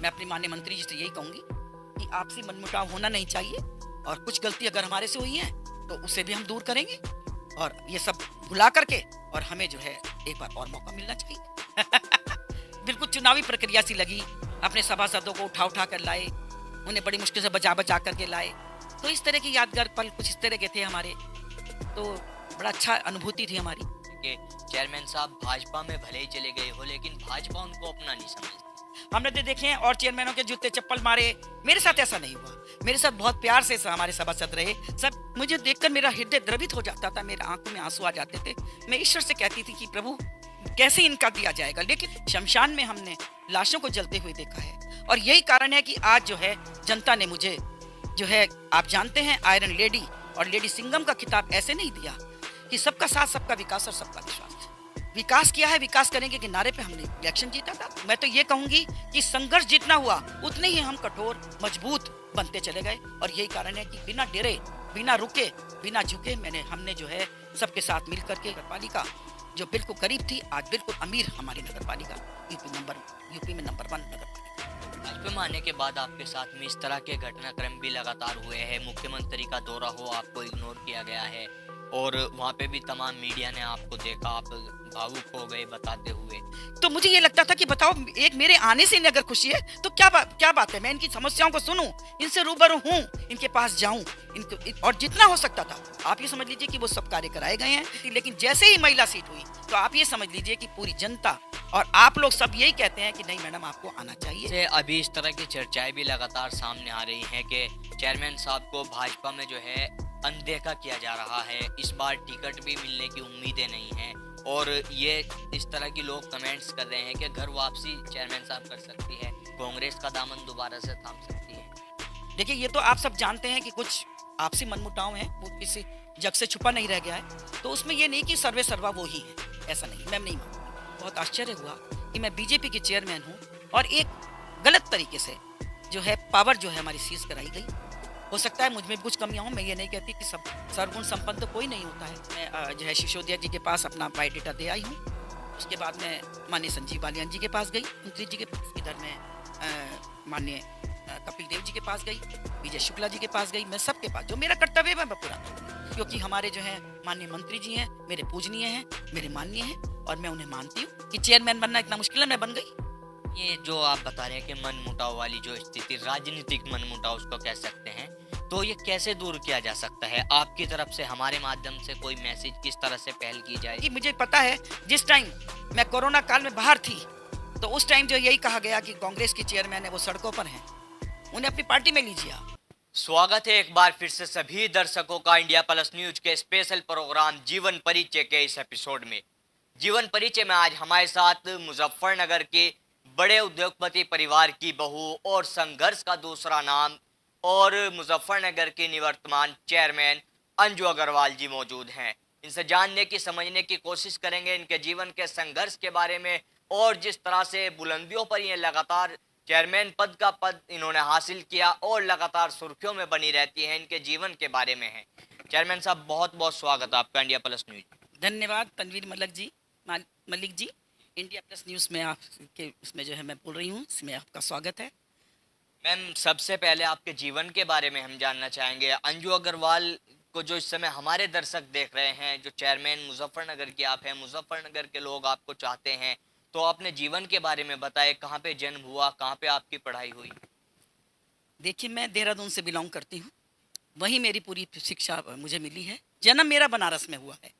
मैं अपने माननीय मंत्री जी से यही कहूँगी कि आपसी मनमुटाव होना नहीं चाहिए, और कुछ गलती अगर हमारे से हुई है तो उसे भी हम दूर करेंगे, और ये सब भुला करके और हमें जो है एक बार और मौका मिलना चाहिए। बिल्कुल चुनावी प्रक्रिया सी लगी, अपने सभासदों को उठा उठा कर लाए, उन्हें बड़ी मुश्किल से बचा बचा करके लाए। तो इस तरह की यादगार पल कुछ इस तरह के थे हमारे, तो बड़ा अच्छा अनुभूति थी हमारी। कि चेयरमैन साहब भाजपा में भले ही चले गए हो, लेकिन भाजपा उनको अपना नहीं समझती। हमने तो देखे हैं और चेयरमैनों के जूते चप्पल मारे, मेरे साथ ऐसा नहीं हुआ। मेरे साथ बहुत प्यार से हमारे सभासद रहे सब। मुझे देखकर मेरा हृदय द्रवित हो जाता था, मेरे आंखों में आंसू आ जाते थे। मैं ईश्वर से कहती थी कि प्रभु कैसे इनका दिया जाएगा, लेकिन शमशान में हमने लाशों को जलते हुए देखा है। और यही कारण है कि आज जो है जनता ने मुझे जो है, आप जानते हैं, आयरन लेडी और लेडी सिंघम का खिताब ऐसे नहीं दिया कि सबका साथ, सबका विकास और सबका विश्वास। विकास किया है, विकास करेंगे के नारे पे हमने इलेक्शन जीता था। मैं तो ये कहूंगी कि संघर्ष जितना हुआ उतने ही हम कठोर मजबूत बनते चले गए, और यही कारण है कि बिना डरे, बिना रुके, बिना झुके हमने जो है सबके साथ मिल करके नगरपालिका जो बिल्कुल करीब थी, आज बिल्कुल अमीर हमारी नगरपालिका, यूपी में नंबर 1 नगरपालिका। भाजपा में आने के बाद आपके साथ में इस तरह के घटनाक्रम भी लगातार हुए हैं। मुख्यमंत्री का दौरा हो, आपको इग्नोर किया गया है, और वहाँ पे भी तमाम मीडिया ने आपको देखा, आप भावुक हो गए बताते हुए। तो मुझे ये लगता था कि बताओ, एक मेरे आने से अगर खुशी है तो क्या बात है, मैं इनकी समस्याओं को सुनूं, इनसे रूबरू हूं, इनके पास जाऊं, इनको, और जितना हो सकता था आप ये समझ लीजिए कि वो सब कार्य कराए गए हैं। लेकिन जैसे ही महिला सीट हुई तो आप ये समझ लीजिए कि पूरी जनता और आप लोग सब यही कहते हैं कि नहीं मैडम आपको आना चाहिए। से अभी इस तरह की चर्चाएं भी लगातार सामने आ रही हैं कि चेयरमैन साहब को भाजपा में जो है अनदेखा किया जा रहा है, इस बार टिकट भी मिलने की उम्मीदें नहीं हैं, और ये इस तरह की लोग कमेंट्स कर रहे हैं कि घर वापसी चेयरमैन साहब कर सकती है, कांग्रेस का दामन दोबारा से थाम सकती है। देखिए, ये तो आप सब जानते हैं कि कुछ आपसी मनमुटाव है, वो किसी जग से छुपा नहीं रह गया है। तो उसमें ये नहीं कि सर्वे सर्वा वो ही है, ऐसा नहीं, मैं नहीं मानता। बहुत आश्चर्य हुआ कि मैं बीजेपी की चेयरमैन हूँ और एक गलत तरीके से जो है पावर जो है हमारी सीज कराई गई। हो सकता है मुझ में कुछ कमियां हो, मैं ये नहीं कहती कि सब सर्वगुण संपन्न तो कोई नहीं होता है। मैं जो है सिसोदिया जी के पास अपना बायोडेटा दे आई हूँ। उसके बाद मैं माननीय संजीव बालियान जी के पास गई, मंत्री जी के पास, इधर मैं माननीय कपिल देव जी के पास गई, विजय शुक्ला जी के पास गई। मैं सबके पास जो मेरा कर्तव्य है मैं पूरा करूँ, क्योंकि हमारे जो है माननीय मंत्री जी हैं, मेरे पूजनीय हैं, मेरे माननीय हैं, और मैं उन्हें मानती हूँ कि चेयरमैन बनना इतना मुश्किल है, मैं बन गई। ये जो आप बता रहे हैं कि मन मुटाव वाली जो स्थिति, राजनीतिक मन मुटाव उसको कह सकते हैं, तो ये कैसे दूर किया जा सकता है? आपकी तरफ से हमारे माध्यम से कोई मैसेज किस तरह से पहल की जाए? कि मुझे पता है जिस टाइम मैं कोरोना काल में बाहर थी तो उस टाइम जो यही कहा गया कि कांग्रेस की चेयरमैन है वो सड़कों पर हैं, उन्हें अपनी पार्टी में लीजिए आप। स्वागत है एक बार फिर से सभी दर्शकों का इंडिया प्लस न्यूज के स्पेशल प्रोग्राम जीवन परिचय के इस एपिसोड में। जीवन परिचय में आज हमारे साथ मुजफ्फरनगर के बड़े उद्योगपति परिवार की बहू और संघर्ष का दूसरा नाम और मुजफ्फरनगर के निवर्तमान चेयरमैन अंजू अग्रवाल जी मौजूद हैं। इनसे जानने की, समझने की कोशिश करेंगे इनके जीवन के संघर्ष के बारे में, और जिस तरह से बुलंदियों पर ये लगातार चेयरमैन पद का पद इन्होंने हासिल किया और लगातार सुर्खियों में बनी रहती हैं, इनके जीवन के बारे में है। चेयरमैन साहब, बहुत बहुत स्वागत आपका इंडिया प्लस न्यूज। धन्यवाद Tanveer Malik ji. India plus news में आपके उसमें जो है मैं बोल रही हूँ, इसमें आपका स्वागत है। मैम, सबसे पहले आपके जीवन के बारे में हम जानना चाहेंगे। अंजू अग्रवाल को जो इस समय हमारे दर्शक देख रहे हैं, जो चेयरमैन मुजफ्फरनगर की आप हैं, मुजफ्फरनगर के लोग आपको चाहते हैं, तो अपने जीवन के बारे में बताएं। कहाँ पे जन्म हुआ, कहाँ पे आपकी पढ़ाई हुई? देखिए, मैं देहरादून से बिलोंग करती हूँ, वहीं मेरी पूरी शिक्षा मुझे मिली है। जन्म मेरा बनारस में हुआ है,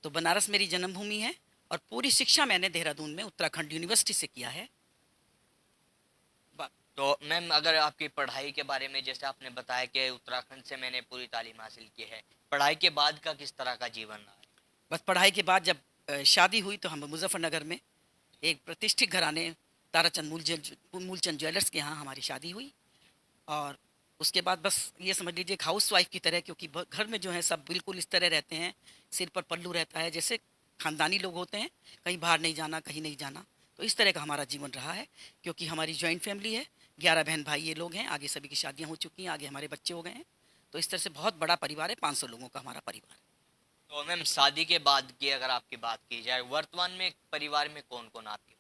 तो बनारस मेरी जन्मभूमि है, और पूरी शिक्षा मैंने देहरादून में उत्तराखंड यूनिवर्सिटी से किया है। तो मैम, अगर आपकी पढ़ाई के बारे में, जैसे आपने बताया कि उत्तराखंड से मैंने पूरी तालीम हासिल की है, पढ़ाई के बाद का किस तरह का जीवन रहा है? बस पढ़ाई के बाद जब शादी हुई तो हम मुजफ्फरनगर में एक प्रतिष्ठित घराने ताराचंद मूलचंद ज्वेलर्स के यहाँ हमारी शादी हुई। और उसके बाद बस ये समझ लीजिए एक हाउस वाइफ की तरह, क्योंकि घर में जो है सब बिल्कुल इस तरह रहते हैं, सिर पर पल्लू रहता है, जैसे खानदानी लोग होते हैं, कहीं बाहर नहीं जाना, कहीं नहीं जाना। तो इस तरह का हमारा जीवन रहा है, क्योंकि हमारी जॉइंट फैमिली है, 11 बहन भाई ये लोग हैं, आगे सभी की शादियाँ हो चुकी हैं, आगे हमारे बच्चे हो गए हैं। तो इस तरह से बहुत बड़ा परिवार है, 500 लोगों का हमारा परिवार। तो मैम, शादी के बाद की अगर आपकी बात की जाए, वर्तमान में परिवार में कौन कौन आपके?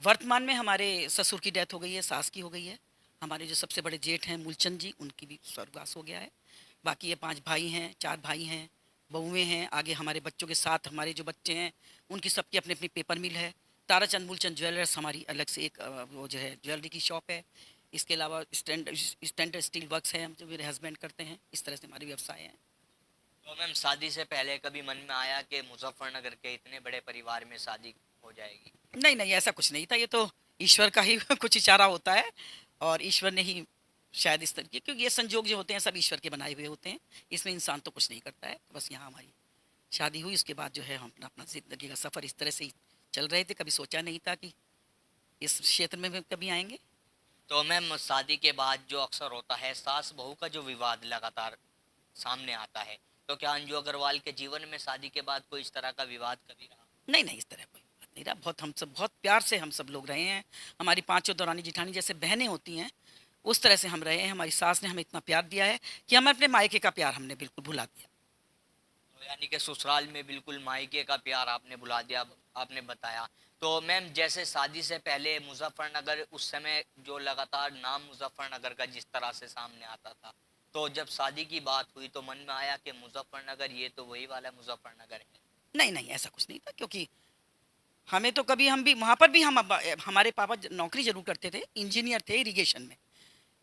वर्तमान में हमारे ससुर की डेथ हो गई है, सास की हो गई है। हमारे जो सबसे बड़े जेठ हैं मूलचंद जी, उनकी भी स्वर्गवास हो गया है। बाकी ये 5 भाई हैं, 4 भाई हैं, बहुएँ हैं। आगे हमारे बच्चों के साथ हमारे जो बच्चे हैं, उनकी सबकी अपनी-अपनी पेपर मिल है। ताराचंद मूलचंद ज्वेलर्स हमारी अलग से एक वो जो है ज्वेलरी की शॉप है। इसके अलावा स्टैंडर्ड स्टील वर्क्स है, हम जो मेरे हस्बैंड करते हैं। इस तरह से हमारे व्यवसाय हैं। तो मैम शादी से पहले कभी मन में आया कि मुजफ्फरनगर के इतने बड़े परिवार में शादी हो जाएगी? नहीं, नहीं, ऐसा कुछ नहीं था। ये तो ईश्वर का ही कुछ इशारा होता है और ईश्वर ने ही शायद इस तरीके, क्योंकि ये संजोग जो होते हैं सब ईश्वर के बनाए हुए होते हैं। इसमें इंसान तो कुछ नहीं करता है। बस यहाँ हमारी शादी हुई, उसके बाद जो है हम अपना ज़िंदगी का सफ़र इस तरह से ही चल रहे थे। कभी सोचा नहीं था कि इस क्षेत्र में भी कभी आएँगे। तो मैम शादी के बाद जो अक्सर होता है सास बहू का जो विवाद लगातार सामने आता है, तो क्या अंजू अग्रवाल के जीवन में शादी के बाद कोई इस तरह का विवाद कभी रहा? नहीं, नहीं, इस तरह कोई बात नहीं रहा। बहुत हम सब बहुत प्यार से हम सब लोग रहे हैं। हमारी पाँचों दौरानी जेठानी जैसे बहनें होती हैं, उस तरह से हम रहे हैं। हमारी सास ने हमें इतना प्यार दिया है कि हमें अपने मायके का प्यार हमने बिल्कुल भुला दिया। तो यानी कि ससुराल में बिल्कुल मायके का प्यार आपने भुला दिया, आपने बताया। तो मैम जैसे शादी से पहले मुजफ्फरनगर उस समय जो लगातार नाम मुजफ्फरनगर का जिस तरह से सामने आता था, तो जब शादी की बात हुई तो मन में आया कि मुजफ्फरनगर ये तो वही वाला मुजफ्फरनगर है। नहीं, नहीं, ऐसा कुछ नहीं था, क्योंकि हमें तो कभी हम भी वहाँ पर भी हमारे पापा नौकरी ज़रूर करते थे, इंजीनियर थे इरिगेशन में।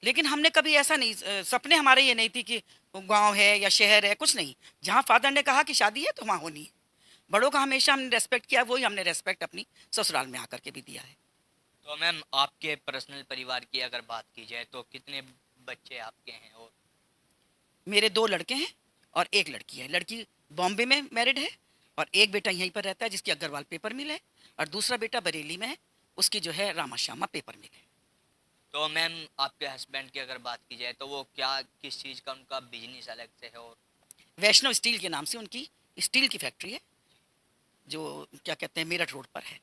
लेकिन हमने कभी ऐसा नहीं, सपने हमारे ये नहीं थी कि गाँव है या शहर है, कुछ नहीं। जहाँ फादर ने कहा कि शादी है तो वहाँ होनी है। बड़ों का हमेशा हमने रेस्पेक्ट किया, वही हमने रेस्पेक्ट अपनी ससुराल में आकर के भी दिया है। तो मैम आपके पर्सनल परिवार की अगर बात की जाए तो कितने बच्चे आपके हैं? और मेरे 2 लड़के हैं और 1 लड़की है। लड़की बॉम्बे में मैरिड है और एक बेटा यहीं पर रहता है जिसकी अग्रवाल पेपर मिल है, और दूसरा बेटा बरेली में है, उसकी जो है रामाश्यामा पेपर मिल है। तो मैम आपके हस्बैंड की अगर बात की जाए तो वो क्या किस चीज़ का उनका बिजनेस अलग से है? और वैष्णव स्टील के नाम से उनकी स्टील की फैक्ट्री है, जो क्या कहते हैं मेरठ रोड पर है।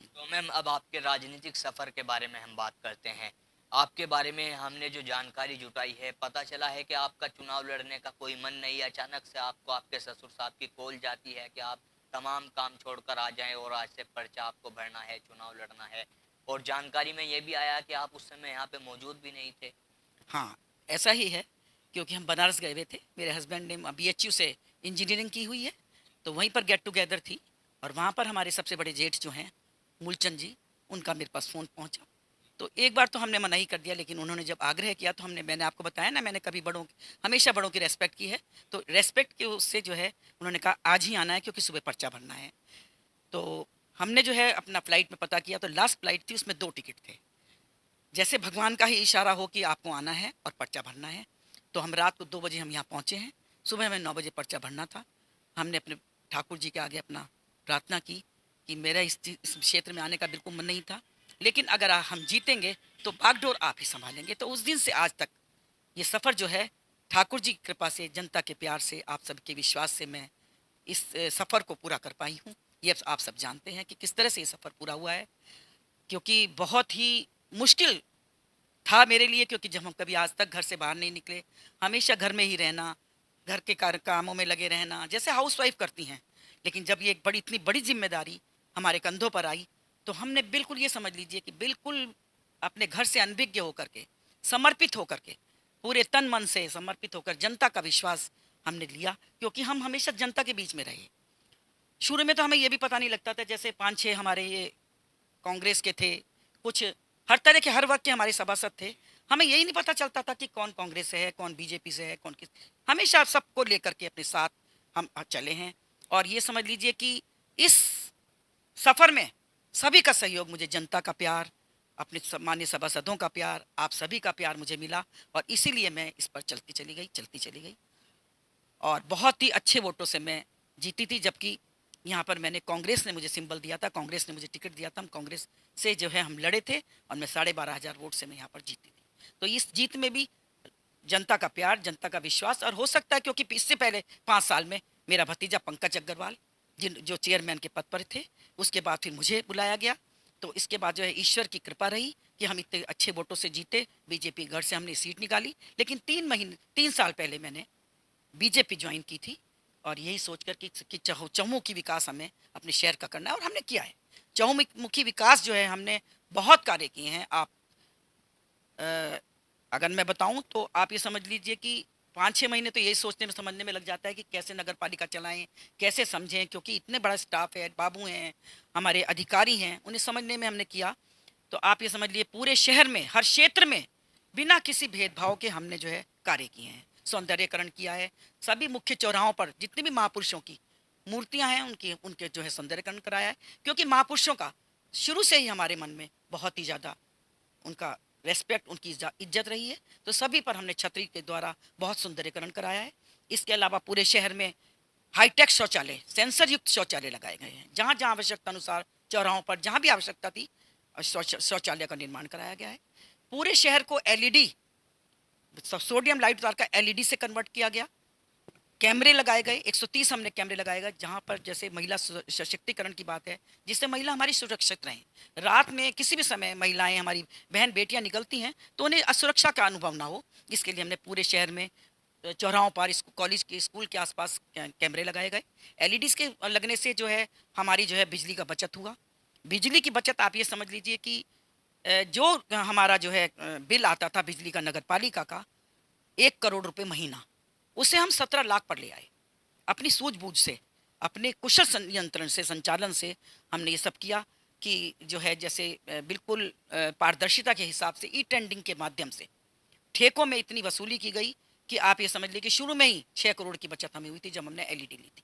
तो मैम अब आपके राजनीतिक सफ़र के बारे में हम बात करते हैं। आपके बारे में हमने जो जानकारी जुटाई है, पता चला है कि आपका चुनाव लड़ने का कोई मन नहीं, अचानक से आपको आपके ससुर साहब की कॉल जाती है कि आप तमाम काम छोड़कर आ जाएं और आज से पर्चा आपको भरना है, चुनाव लड़ना है। और जानकारी में ये भी आया कि आप उस समय यहाँ पे मौजूद भी नहीं थे। हाँ, ऐसा ही है, क्योंकि हम बनारस गए हुए थे। मेरे हस्बैंड ने बीएचयू से इंजीनियरिंग की हुई है, तो वहीं पर गेट टुगेदर थी, और वहाँ पर हमारे सबसे बड़े जेठ जो हैं मूलचंद जी, उनका मेरे पास फ़ोन पहुँचा। तो एक बार तो हमने मना ही कर दिया, लेकिन उन्होंने जब आग्रह किया तो मैंने आपको बताया ना, मैंने कभी हमेशा बड़ों की रेस्पेक्ट की है। तो रेस्पेक्ट के उससे जो है उन्होंने कहा आज ही आना है, क्योंकि सुबह पर्चा भरना है। तो हमने जो है अपना फ़्लाइट में पता किया, तो लास्ट फ़्लाइट थी, उसमें 2 टिकट थे। जैसे भगवान का ही इशारा हो कि आपको आना है और पर्चा भरना है, तो हम रात को 2 बजे हम यहाँ पहुँचे हैं। सुबह हमें 9 बजे पर्चा भरना था। हमने अपने ठाकुर जी के आगे अपना प्रार्थना की कि मेरा इस क्षेत्र में आने का बिल्कुल मन नहीं था, लेकिन अगर हम जीतेंगे तो बागडोर आप ही संभालेंगे। तो उस दिन से आज तक ये सफ़र जो है ठाकुर जी की कृपा से, जनता के प्यार से, आप सबके विश्वास से मैं इस सफ़र को पूरा कर पाई हूँ। ये अब आप सब जानते हैं कि किस तरह से ये सफ़र पूरा हुआ है, क्योंकि बहुत ही मुश्किल था मेरे लिए, क्योंकि जब हम कभी आज तक घर से बाहर नहीं निकले, हमेशा घर में ही रहना, घर के कामों में लगे रहना, जैसे हाउसवाइफ करती हैं। लेकिन जब ये एक इतनी बड़ी जिम्मेदारी हमारे कंधों पर आई, तो हमने बिल्कुल ये समझ लीजिए कि बिल्कुल अपने घर से अनभिज्ञ होकर के, समर्पित होकर के, पूरे तन मन से समर्पित होकर जनता का विश्वास हमने लिया, क्योंकि हम हमेशा जनता के बीच में रहे। शुरू में तो हमें ये भी पता नहीं लगता था, जैसे 5-6 हमारे ये कांग्रेस के थे, कुछ हर तरह के हर वर्ग के हमारे सभासद थे। हमें यही नहीं पता चलता था कि कौन कांग्रेस से है, कौन बीजेपी से है, कौन किस। हमेशा सबको लेकर के अपने साथ हम चले हैं, और ये समझ लीजिए कि इस सफ़र में सभी का सहयोग, मुझे जनता का प्यार, अपने माननीय सभासदों का प्यार, आप सभी का प्यार मुझे मिला, और इसीलिए मैं इस पर चलती चली गई, और बहुत ही अच्छे वोटों से मैं जीती थी। जबकि यहाँ पर मैंने, कांग्रेस ने मुझे सिंबल दिया था, कांग्रेस ने मुझे टिकट दिया था, हम कांग्रेस से जो है हम लड़े थे, और मैं 12,500 वोट से मैं यहाँ पर जीती थी। तो इस जीत में भी जनता का प्यार, जनता का विश्वास, और हो सकता है क्योंकि इससे पहले 5 साल में मेरा भतीजा पंकज अग्रवाल जो चेयरमैन के पद पर थे, उसके बाद फिर मुझे बुलाया गया। तो इसके बाद जो है ईश्वर की कृपा रही कि हम इतने अच्छे वोटों से जीते। बीजेपी घर से हमने सीट निकाली, लेकिन 3 साल पहले मैंने बीजेपी ज्वाइन की थी, और यही सोचकर कि चहुमुखी विकास हमें अपने शहर का करना है, और हमने किया है। चहुमुखी विकास जो है हमने बहुत कार्य किए हैं। आप अ, अगर मैं बताऊं तो आप ये समझ लीजिए कि 5-6 महीने तो यही सोचने में समझने में लग जाता है कि कैसे नगर पालिका चलाएं, कैसे समझें, क्योंकि इतने बड़ा स्टाफ है, बाबू हैं, हमारे अधिकारी हैं, उन्हें समझने में हमने किया। तो आप ये समझ लिए पूरे शहर में हर क्षेत्र में बिना किसी भेदभाव के हमने जो है कार्य किए हैं, सौंदर्यकरण किया है। सभी मुख्य चौराहों पर जितने भी महापुरुषों की मूर्तियां हैं उनकी उनके जो है सौंदर्यकरण कराया है, क्योंकि महापुरुषों का शुरू से ही हमारे मन में बहुत ही ज़्यादा उनका रेस्पेक्ट, उनकी इज्जत रही है। तो सभी पर हमने छतरी के द्वारा बहुत सुंदरीकरण कराया है। इसके अलावा पूरे शहर में हाईटेक शौचालय, सेंसर युक्त शौचालय लगाए गए हैं। जहाँ जहाँ आवश्यकता अनुसार चौराहों पर जहाँ भी आवश्यकता थी शौचालय का निर्माण कराया गया है। पूरे शहर को एलईडी, सोडियम लाइट द्वारा का एलईडी से कन्वर्ट किया गया। कैमरे लगाए गए, 130 हमने कैमरे लगाए गए, जहाँ पर जैसे महिला सशक्तिकरण की बात है, जिससे महिला हमारी सुरक्षित रहें। रात में किसी भी समय महिलाएं, हमारी बहन बेटियां निकलती हैं तो उन्हें असुरक्षा का अनुभव ना हो, इसके लिए हमने पूरे शहर में चौराहों पर, कॉलेज के, स्कूल के आसपास कैमरे लगाए गए। एलईडीज के लगने से जो है हमारी जो है बिजली का बचत हुआ। बिजली की बचत आप ये समझ लीजिए कि जो हमारा जो है बिल आता था बिजली का नगर पालिका का 1 करोड़ रुपए महीना, उसे हम 17 लाख पर ले आए। अपनी सूझबूझ से, अपने कुशल नियंत्रण से, संचालन से हमने ये सब किया कि जो है जैसे बिल्कुल पारदर्शिता के हिसाब से ई टेंडरिंग के माध्यम से ठेकों में इतनी वसूली की गई कि आप ये समझ लीजिए कि शुरू में ही 6 करोड़ की बचत हमें हुई थी जब हमने एलईडी ली थी।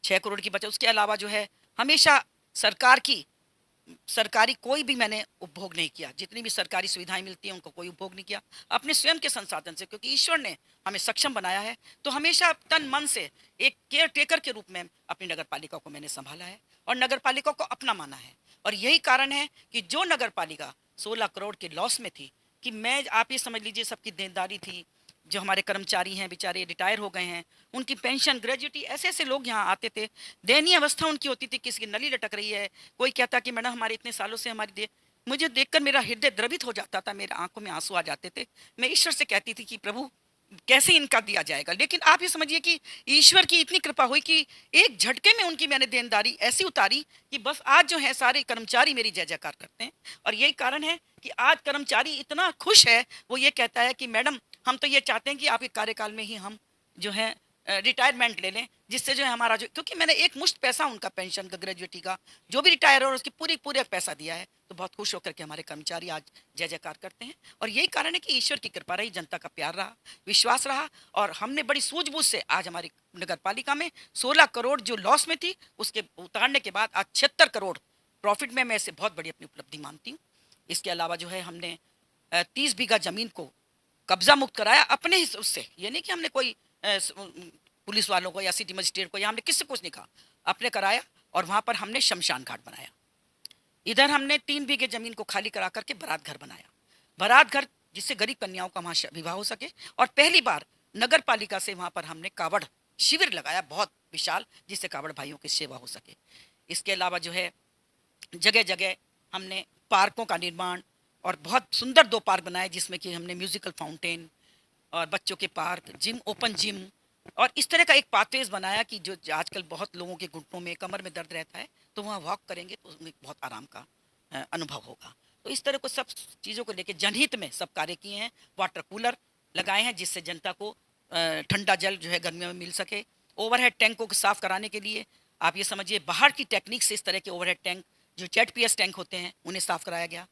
6 करोड़ की बचत। उसके अलावा जो है हमेशा सरकारी कोई भी मैंने उपभोग नहीं किया। जितनी भी सरकारी सुविधाएं मिलती हैं उनको कोई उपभोग नहीं किया, अपने स्वयं के संसाधन से, क्योंकि ईश्वर ने हमें सक्षम बनाया है। तो हमेशा तन मन से एक केयर टेकर के रूप में अपनी नगर पालिका को मैंने संभाला है और नगर पालिका को अपना माना है। और यही कारण है कि जो नगर पालिका 16 करोड़ के लॉस में थी, कि मैं, आप ये समझ लीजिए सबकी देनदारी थी। जो हमारे कर्मचारी हैं बेचारे रिटायर हो गए हैं, उनकी पेंशन, ग्रेजुटी, ऐसे ऐसे लोग यहाँ आते थे, दयनीय अवस्था उनकी होती थी, किसी की नली लटक रही है, कोई कहता कि मैडम हमारे इतने सालों से हमारी दे, मुझे देखकर मेरा हृदय द्रवित हो जाता था, मेरे आंखों में आंसू आ जाते थे। मैं ईश्वर से कहती थी कि प्रभु कैसे इनका दिया जाएगा। लेकिन आप ये समझिए कि ईश्वर की इतनी कृपा हुई कि एक झटके में उनकी मैंने देनदारी ऐसी उतारी कि बस आज जो है सारे कर्मचारी मेरी जय जयकार करते हैं। और यही कारण है कि आज कर्मचारी इतना खुश है, वो ये कहता है कि मैडम हम तो ये चाहते हैं कि आपके कार्यकाल में ही हम जो है रिटायरमेंट ले लें, जिससे जो है हमारा जो, क्योंकि मैंने एक मुश्त पैसा उनका पेंशन का, ग्रेजुएटी का, जो भी रिटायर हो उसकी पूरे पैसा दिया है। तो बहुत खुश होकर के हमारे कर्मचारी आज जय जयकार करते हैं। और यही कारण है कि ईश्वर की कृपा रही, जनता का प्यार रहा, विश्वास रहा, और हमने बड़ी सूझबूझ से आज हमारी नगर पालिका में 16 करोड़ जो लॉस में थी उसके उतारने के बाद आज 76 करोड़ प्रॉफिट में मैं इसे बहुत बड़ी अपनी उपलब्धि मानती हूँ। इसके अलावा जो है हमने 30 बीघा जमीन को कब्जा मुक्त कराया अपने ही उससे। ये नहीं कि हमने कोई पुलिस वालों को या सिटी मजिस्ट्रेट को या हमने किसी कुछ नहीं कहा, अपने कराया। और वहाँ पर हमने शमशान घाट बनाया। इधर हमने 3 बीघे जमीन को खाली करा करके बारात घर बनाया। बारात घर जिससे गरीब कन्याओं का वहाँ विवाह हो सके। और पहली बार नगर पालिका से वहाँ पर हमने कावड़ शिविर लगाया बहुत विशाल, जिससे कावड़ भाइयों की सेवा हो सके। इसके अलावा जो है जगह जगह हमने पार्कों का निर्माण, और बहुत सुंदर 2 पार्क बनाए, जिसमें कि हमने म्यूजिकल फाउंटेन और बच्चों के पार्क, जिम, ओपन जिम, और इस तरह का एक पाथवेज बनाया कि जो आजकल बहुत लोगों के घुटनों में, कमर में दर्द रहता है, तो वहाँ वॉक करेंगे तो उन्हें बहुत आराम का अनुभव होगा। तो इस तरह को सब चीज़ों को लेकर जनहित में सब कार्य किए हैं। वाटर कूलर लगाए हैं जिससे जनता को ठंडा जल जो है गर्मियों में मिल सके। ओवरहेड टैंकों को साफ कराने के लिए आप ये समझिए बाहर की टेक्निक से इस तरह के ओवरहेड टैंक जो ZPS टैंक होते हैं उन्हें साफ कराया गया।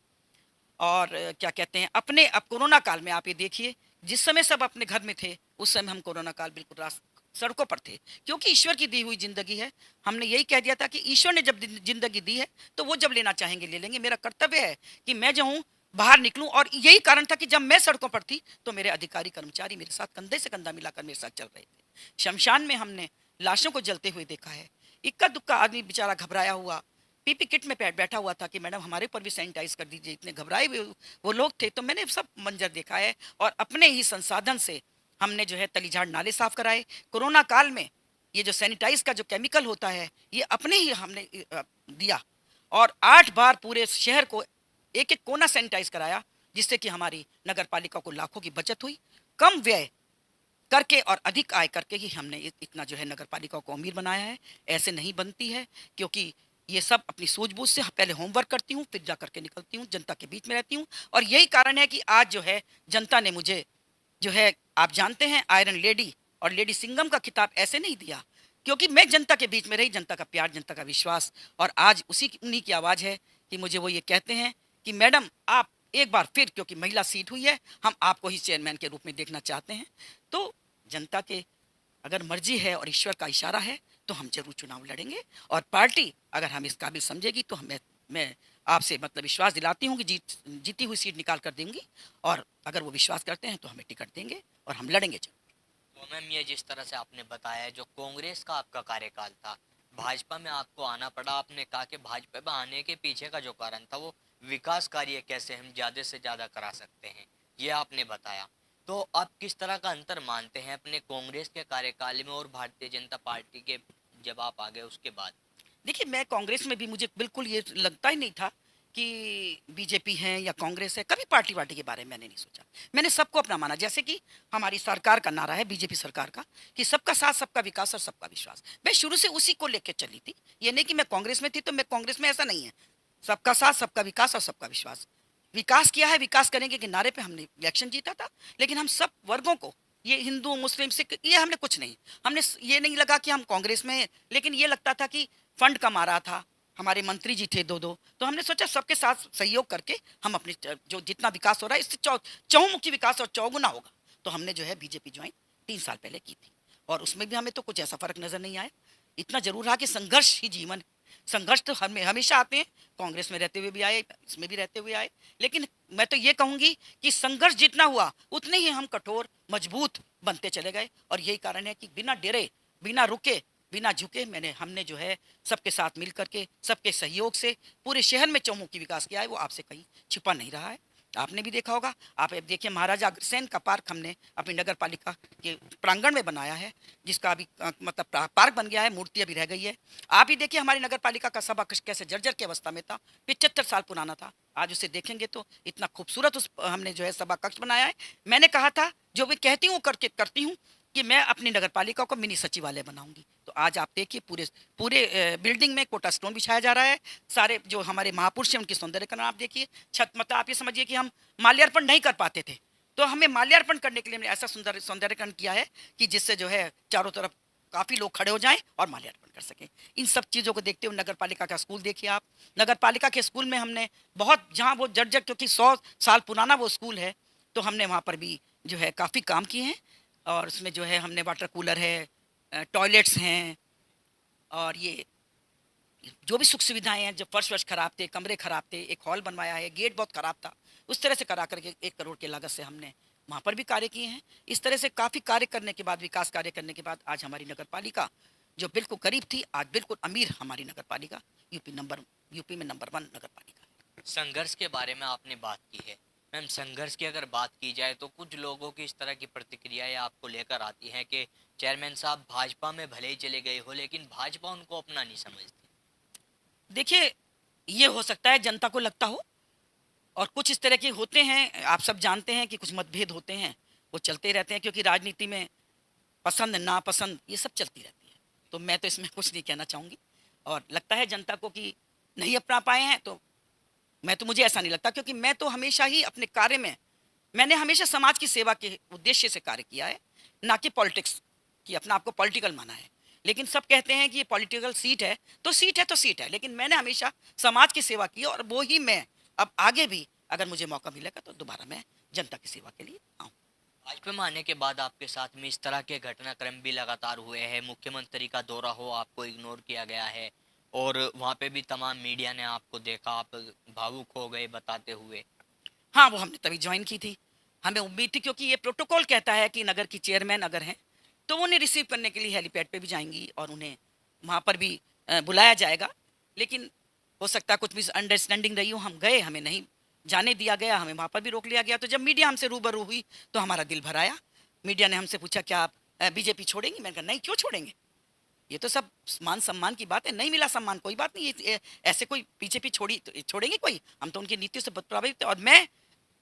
और क्या कहते हैं, अपने अब कोरोना काल में आप ये देखिए, जिस समय सब अपने घर में थे उस समय हम कोरोना काल बिल्कुल सड़कों पर थे, क्योंकि ईश्वर की दी हुई जिंदगी है। हमने यही कह दिया था कि ईश्वर ने जब जिंदगी दी है तो वो जब लेना चाहेंगे ले लेंगे। मेरा कर्तव्य है कि मैं जो हूँ बाहर निकलूं। और यही कारण था कि जब मैं सड़कों पर थी तो मेरे अधिकारी कर्मचारी मेरे साथ कंधे से कंधा मिलाकर मेरे साथ चल रहे थे। शमशान में हमने लाशों को जलते हुए देखा है। इक्का दुक्का आदमी बेचारा घबराया हुआ पीपी किट में बैठा हुआ था कि मैडम हमारे पर भी सैनिटाइज कर दीजिए। इतने घबराए हुए वो लोग थे। तो मैंने सब मंजर देखा है और अपने ही संसाधन से हमने जो है तलीझाड़ नाले साफ कराए। कोरोना काल में ये जो सैनिटाइज का जो केमिकल होता है ये अपने ही हमने दिया, और 8 बार पूरे शहर को एक एक कोना सैनिटाइज कराया, जिससे कि हमारी नगर पालिका को लाखों की बचत हुई। कम व्यय करके और अधिक आय करके ही हमने इतना जो है नगर पालिका को अमीर बनाया है। ऐसे नहीं बनती है, क्योंकि ये सब अपनी सूझबूझ से पहले होमवर्क करती हूँ, फिर जा करके निकलती हूँ, जनता के बीच में रहती हूँ। और यही कारण है कि आज जो है जनता ने मुझे जो है, आप जानते हैं, आयरन लेडी और लेडी सिंघम का खिताब ऐसे नहीं दिया, क्योंकि मैं जनता के बीच में रही, जनता का प्यार, जनता का विश्वास। और आज उन्हीं की आवाज़ है कि मुझे वो ये कहते हैं कि मैडम आप एक बार फिर, क्योंकि महिला सीट हुई है, हम आपको ही चेयरमैन के रूप में देखना चाहते हैं। तो जनता के अगर मर्जी है और ईश्वर का इशारा है तो हम जरूर चुनाव लड़ेंगे। और पार्टी अगर हम इस काबिल समझेगी तो मैं आपसे मतलब विश्वास दिलाती हूँ कि जीती हुई सीट निकाल कर देंगी। और अगर वो विश्वास करते हैं तो हमें टिकट देंगे और हम लड़ेंगे जरूर। तो मैम, ये जिस तरह से आपने बताया, जो कांग्रेस का आपका कार्यकाल था, भाजपा में आपको आना पड़ा, आपने कहा कि भाजपा में आने के पीछे का जो कारण था वो विकास कार्य कैसे हम ज़्यादा से ज़्यादा करा सकते हैं, ये आपने बताया। तो आप किस तरह का अंतर मानते हैं अपने कांग्रेस के कार्यकाल में और भारतीय जनता पार्टी के जब आप आ गए उसके बाद? देखिए, मैं कांग्रेस में भी मुझे बिल्कुल ये लगता ही नहीं था कि बीजेपी है या कांग्रेस है। कभी पार्टी वार्टी के बारे में मैंने नहीं सोचा। मैंने सबको अपना माना। जैसे कि हमारी सरकार का नारा है, बीजेपी सरकार का, कि सबका साथ, सबका विकास और सबका विश्वास। मैं शुरू से उसी को लेकर चली थी। ये नहीं कि मैं कांग्रेस में थी तो मैं कांग्रेस में, ऐसा नहीं है। सबका साथ, सबका विकास और सबका विश्वास। विकास किया है, विकास करेंगे के नारे पे हमने इलेक्शन जीता था। लेकिन हम सब वर्गों को, ये हिंदू, मुस्लिम, सिख, ये हमने कुछ नहीं, हमने ये नहीं लगा कि हम कांग्रेस में हैं, लेकिन ये लगता था कि फंड कम आ रहा था, हमारे मंत्री जी थे दो दो, तो हमने सोचा सबके साथ सहयोग करके हम अपने जो जितना विकास हो रहा है इससे चहुमुखी विकास और चौगुना होगा। तो हमने जो है बीजेपी ज्वाइन 3 साल पहले की थी। और उसमें भी हमें तो कुछ ऐसा फर्क नजर नहीं आया। इतना जरूर रहा कि संघर्ष ही जीवन है। संघर्ष तो हमें हमेशा आते हैं, कांग्रेस में रहते हुए भी आए, इसमें भी रहते हुए आए। लेकिन मैं तो ये कहूंगी कि संघर्ष जितना हुआ उतने ही हम कठोर, मजबूत बनते चले गए। और यही कारण है कि बिना डरे, बिना रुके, बिना झुके हमने जो है सबके साथ मिल करके, सबके सहयोग से पूरे शहर में चौमुखी विकास किया है। वो आपसे कहीं छिपा नहीं रहा है। आपने भी देखा होगा। आप अब देखिए, महाराजा अग्रसेन का पार्क हमने अपनी नगर पालिका के प्रांगण में बनाया है, जिसका अभी मतलब पार्क बन गया है, मूर्ति अभी रह गई है। आप ही देखिए, हमारी नगर पालिका का सभा कक्ष कैसे जर्जर की अवस्था में था, 75 साल पुराना था। आज उसे देखेंगे तो इतना खूबसूरत उस हमने जो है सभा कक्ष बनाया है। मैंने कहा था, जो भी कहती हूँ करके करती हूँ, कि मैं अपनी नगर पालिका को मिनी सचिवालय बनाऊंगी। तो आज आप देखिए, पूरे पूरे बिल्डिंग में कोटा स्टोन बिछाया जा रहा है। सारे जो हमारे महापुरुष हैं उनकी सौंदर्यकरण आप देखिए। छत मतलब आप ये समझिए कि हम माल्यार्पण नहीं कर पाते थे, तो हमें माल्यार्पण करने के लिए हमने ऐसा सुंदर सौंदर्यकरण किया है कि जिससे जो है चारों तरफ काफी लोग खड़े हो जाएं और माल्यार्पण कर सकें। इन सब चीज़ों को देखते हुए नगर पालिका का स्कूल देखिए आप। नगर पालिका के स्कूल में हमने बहुत, जहाँ वो जर्जर, क्योंकि 100 साल पुराना वो स्कूल है, तो हमने वहाँ पर भी जो है काफ़ी काम किए हैं। और उसमें जो है हमने वाटर कूलर है, टॉयलेट्स हैं, और ये जो भी सुख सुविधाएं हैं। जब फर्श वर्श खराब थे, कमरे खराब थे, एक हॉल बनवाया है, गेट बहुत खराब था, उस तरह से करा करके 1 करोड़ की लागत से हमने वहाँ पर भी कार्य किए हैं। इस तरह से काफ़ी कार्य करने के बाद, विकास कार्य करने के बाद, आज हमारी नगर पालिका जो बिल्कुल गरीब थी, आज बिल्कुल अमीर हमारी नगर पालिका यूपी में नंबर 1 नगर पालिका है। संघर्ष के बारे में आपने बात की है। मैम, संघर्ष की अगर बात की जाए तो कुछ लोगों की इस तरह की प्रतिक्रियाएं आपको लेकर आती हैं कि चेयरमैन साहब भाजपा में भले ही चले गए हो, लेकिन भाजपा उनको अपना नहीं समझती। देखिए, ये हो सकता है जनता को लगता हो, और कुछ इस तरह के होते हैं। आप सब जानते हैं कि कुछ मतभेद होते हैं, वो चलते ही रहते हैं, क्योंकि राजनीति में पसंद नापसंद ये सब चलती रहती है। तो मैं तो इसमें कुछ नहीं कहना चाहूँगी। और लगता है जनता को कि नहीं अपना पाए हैं, तो मुझे ऐसा नहीं लगता, क्योंकि मैं तो हमेशा ही अपने कार्य में, मैंने हमेशा समाज की सेवा के उद्देश्य से कार्य किया है, ना कि पॉलिटिक्स कि अपना आपको पॉलिटिकल माना है। लेकिन सब कहते हैं कि ये पॉलिटिकल सीट है तो सीट है तो सीट है, लेकिन मैंने हमेशा समाज की सेवा की, और वो ही मैं अब आगे भी अगर मुझे मौका मिलेगा तो दोबारा मैं जनता की सेवा के लिए आऊँ। भाजपा में आने के बाद आपके साथ में इस तरह के घटनाक्रम भी लगातार हुए हैं। मुख्यमंत्री का दौरा हो, आपको इग्नोर किया गया है, और वहाँ पे भी तमाम मीडिया ने आपको देखा, आप भावुक हो गए बताते हुए। हाँ, वो हमने तभी ज्वाइन की थी। हमें उम्मीद थी, क्योंकि ये प्रोटोकॉल कहता है कि नगर की चेयरमैन अगर हैं तो वो उन्हें रिसीव करने के लिए हेलीपैड पे भी जाएंगी और उन्हें वहाँ पर भी बुलाया जाएगा। लेकिन हो सकता है कुछ भी अंडरस्टैंडिंग रही हो, हम गए, हमें नहीं जाने दिया गया, हमें वहाँ पर भी रोक लिया गया। तो जब मीडिया हमसे रूबरू हुई तो हमारा दिल भर आया। मीडिया ने हमसे पूछा, क्या आप बीजेपी छोड़ेंगी? मैंने कहा नहीं, क्यों छोड़ेंगे, ये तो सब मान सम्मान की बात है। नहीं मिला सम्मान, कोई बात नहीं, ऐसे कोई बीजेपी छोड़ेंगे कोई? हम तो उनकी नीतियों से बहुत प्रभावित थे। और मैं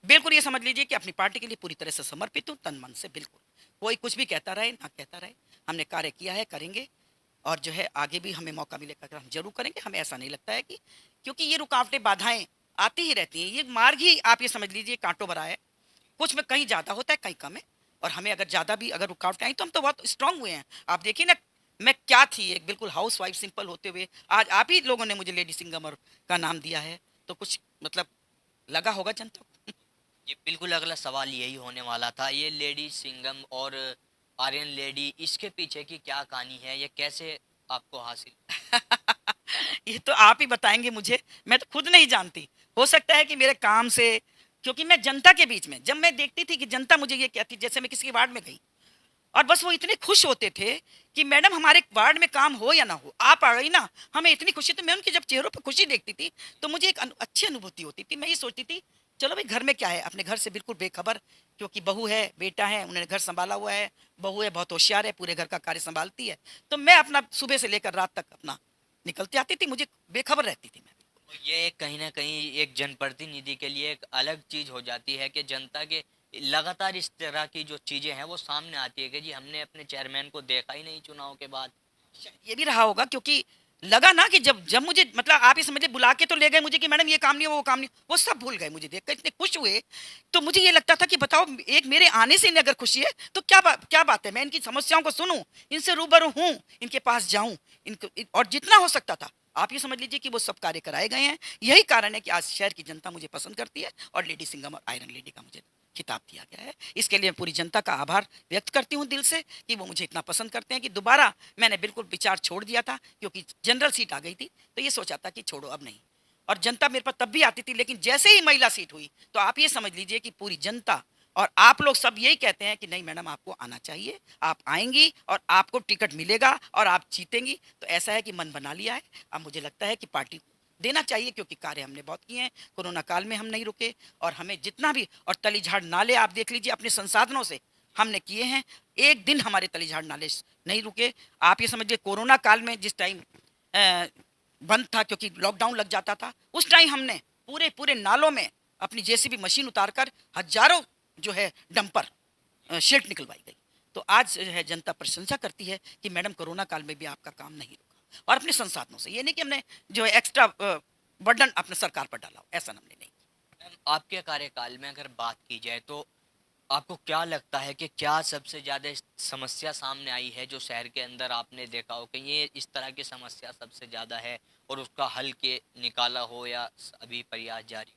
बिल्कुल ये समझ लीजिए कि अपनी पार्टी के लिए पूरी तरह से समर्पित हूँ, तन मन से। बिल्कुल कोई कुछ भी कहता रहे ना कहता रहे, हमने कार्य किया है, करेंगे। और जो है आगे भी हमें मौका मिलेगा अगर हम जरूर करेंगे। हमें ऐसा नहीं लगता है कि, क्योंकि ये रुकावटें बाधाएं आती ही रहती हैं, ये मार्ग ही आप ये समझ लीजिए कांटों भरा है, कुछ में कहीं ज़्यादा होता है कहीं कम है। और हमें अगर ज़्यादा भी अगर रुकावटें आई तो हम तो बहुत स्ट्रांग हुए हैं। आप देखिए ना, मैं क्या थी एक बिल्कुल हाउस वाइफ सिंपल होते हुए, आज आप ही लोगों ने मुझे लेडी सिंगम का नाम दिया है, तो कुछ मतलब लगा होगा जनता को। ये बिल्कुल अगला सवाल यही होने वाला था, ये लेडी सिंघम और आर्यन लेडी, इसके पीछे की क्या कहानी है, ये कैसे आपको हासिल? ये तो आप ही बताएंगे मुझे, मैं तो खुद नहीं जानती। हो सकता है कि मेरे काम से, क्योंकि मैं जनता के बीच में जब मैं देखती थी कि जनता मुझे ये कहती, जैसे मैं किसी के वार्ड में गई और बस वो इतने खुश होते थे कि मैडम हमारे वार्ड में काम हो या ना हो आप आ गई ना, हमें इतनी खुशी। तो मैं उनके जब चेहरों पर खुशी देखती थी तो मुझे एक अच्छी अनुभूति होती थी। मैं ये सोचती थी चलो भाई घर में क्या है, अपने घर से बिल्कुल बेखबर, क्योंकि बहू है बेटा है उन्होंने घर संभाला हुआ है, बहू है बहुत होशियार है पूरे घर का कार्य संभालती है, तो मैं अपना सुबह से लेकर रात तक अपना निकलती आती थी, मुझे बेखबर रहती थी मैं। ये कहीं ना कहीं एक जनप्रतिनिधि के लिए एक अलग चीज हो जाती है कि जनता के लगातार इस तरह की जो चीजें हैं वो सामने आती है कि जी हमने अपने चेयरमैन को देखा ही नहीं चुनाव के बाद। ये भी रहा होगा, क्योंकि लगा ना कि जब जब मुझे मतलब आप ही समझिए बुला के तो ले गए मुझे कि मैडम ये काम नहीं वो काम नहीं, वो सब भूल गए मुझे देखकर, इतने खुश हुए। तो मुझे ये लगता था कि बताओ एक मेरे आने से इन्हें अगर खुशी है तो क्या बात है, मैं इनकी समस्याओं को सुनूं, इनसे रूबरू हूं, इनके पास जाऊं, और जितना हो सकता था आप ये समझ लीजिए कि वो सब कार्य कराए गए हैं। यही कारण है कि आज शहर की जनता मुझे पसंद करती है और लेडी सिंगम और आयरन लेडी का मुझे खिताब दिया गया है। इसके लिए मैं पूरी जनता का आभार व्यक्त करती हूँ दिल से कि वो मुझे इतना पसंद करते हैं कि दोबारा मैंने बिल्कुल विचार छोड़ दिया था, क्योंकि जनरल सीट आ गई थी तो ये सोचा था कि छोड़ो अब नहीं। और जनता मेरे पास तब भी आती थी, लेकिन जैसे ही महिला सीट हुई तो आप ये समझ लीजिए कि पूरी जनता और आप लोग सब यही कहते हैं कि नहीं मैडम आपको आना चाहिए, आप आएंगी और आपको टिकट मिलेगा और आप जीतेंगी। तो ऐसा है कि मन बना लिया है। अब मुझे लगता है कि पार्टी देना चाहिए, क्योंकि कार्य हमने बहुत किए हैं, कोरोना काल में हम नहीं रुके और हमें जितना भी, और तलीझाड़ नाले आप देख लीजिए अपने संसाधनों से हमने किए हैं, एक दिन हमारे तलीझाड़ नाले नहीं रुके। आप ये समझिए कोरोना काल में जिस टाइम बंद था क्योंकि लॉकडाउन लग जाता था, उस टाइम हमने पूरे पूरे नालों में अपनी जेसीबी मशीन उतारकर हजारों जो है डंपर शिल्ट निकलवाई गई। तो आज जो है जनता प्रशंसा करती है कि मैडम कोरोना काल में भी आपका काम नहीं रुका, और अपने संसाधनों से, ये नहीं कि हमने जो है एक्स्ट्रा बर्डन अपने सरकार पर डाला हो, ऐसा हमने नहीं। मैम, आपके कार्यकाल में अगर बात की जाए तो आपको क्या लगता है कि क्या सबसे ज्यादा समस्या सामने आई है जो शहर के अंदर आपने देखा हो कि ये इस तरह की समस्या सबसे ज्यादा है और उसका हल के निकाला हो या अभी प्रयास जारी?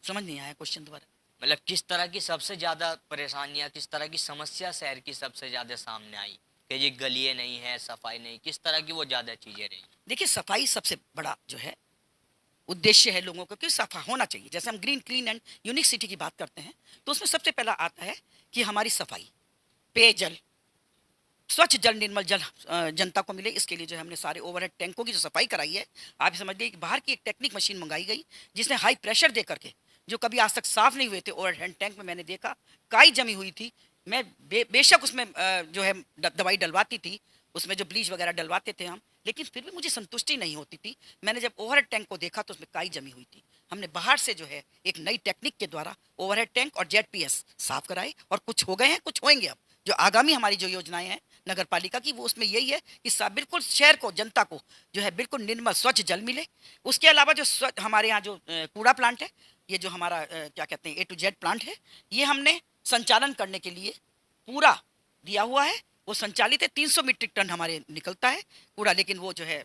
समझ नहीं आया क्वेश्चन दोबारा। मतलब किस तरह की सबसे ज्यादा परेशानियां, किस तरह की समस्या शहर की सबसे ज्यादा सामने आई कि ये गलियां नहीं है, सफाई नहीं, किस तरह की वो ज्यादा चीजें रही? देखिए सफाई सबसे बड़ा जो है उद्देश्य है लोगों का कि सफा होना चाहिए। जैसे हम green clean and unique city की बात करते हैं तो उसमें सबसे पहला आता है कि हमारी सफाई, पेयजल, स्वच्छ जल, निर्मल जल जनता को मिले। इसके लिए जो है हमने सारे ओवरहेड टैंकों की जो सफाई कराई है। आप ये समझ लीजिए कि बाहर की एक टेक्निक मशीन मंगाई गई जिसने हाई प्रेशर दे करके, जो कभी आज तक साफ नहीं हुए थे ओवरहेड टैंक में, मैंने देखा काई जमी हुई थी। मैं बेशक उसमें जो है दवाई डलवाती थी, उसमें जो ब्लीच वगैरह डलवाते थे हम, लेकिन फिर भी मुझे संतुष्टि नहीं होती थी। मैंने जब ओवरहेड टैंक को देखा तो उसमें काई जमी हुई थी। हमने बाहर से जो है एक नई टेक्निक के द्वारा ओवरहेड टैंक और जेडपीएस साफ कराए, और कुछ हो गए हैं, कुछ होंगे। अब जो आगामी हमारी जो योजनाएं हैं नगर पालिका की, वो उसमें यही है कि बिल्कुल शहर को, जनता को जो है बिल्कुल निर्मल स्वच्छ जल मिले। उसके अलावा जो हमारे यहाँ जो कूड़ा प्लांट है, ये जो हमारा क्या कहते हैं A to Z प्लांट है, ये हमने संचालन करने के लिए पूरा दिया हुआ है। वो संचालित है, 300 मीट्रिक टन हमारे निकलता है कूड़ा, लेकिन वो जो है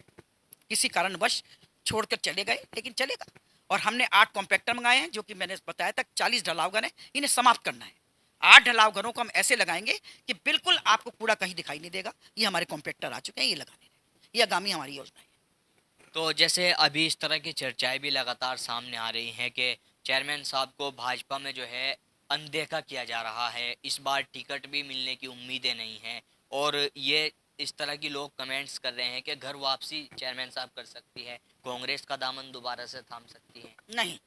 किसी कारणवश छोड़कर चले गए, लेकिन चलेगा। और हमने 8 कॉम्पैक्टर मंगाए हैं, जो कि मैंने बताया था 40 ढलाव घर है, इन्हें समाप्त करना है। 8 ढलाव घरों को हम ऐसे लगाएंगे कि बिल्कुल आपको कूड़ा कहीं दिखाई नहीं देगा। ये हमारे कॉम्पैक्टर आ चुके हैं, ये लगाने हैं। ये आगामी हमारी योजना है। तो जैसे अभी इस तरह की चर्चाएं भी लगातार सामने आ रही हैं कि चेयरमैन साहब को भाजपा में जो है अनदेखा किया जा रहा है, इस बार टिकट भी मिलने की उम्मीदें नहीं हैं, और ये इस तरह की लोग कमेंट्स कर रहे हैं कि घर वापसी चेयरमैन साहब कर सकती है, कांग्रेस का दामन दोबारा से थाम सकती है। नहीं,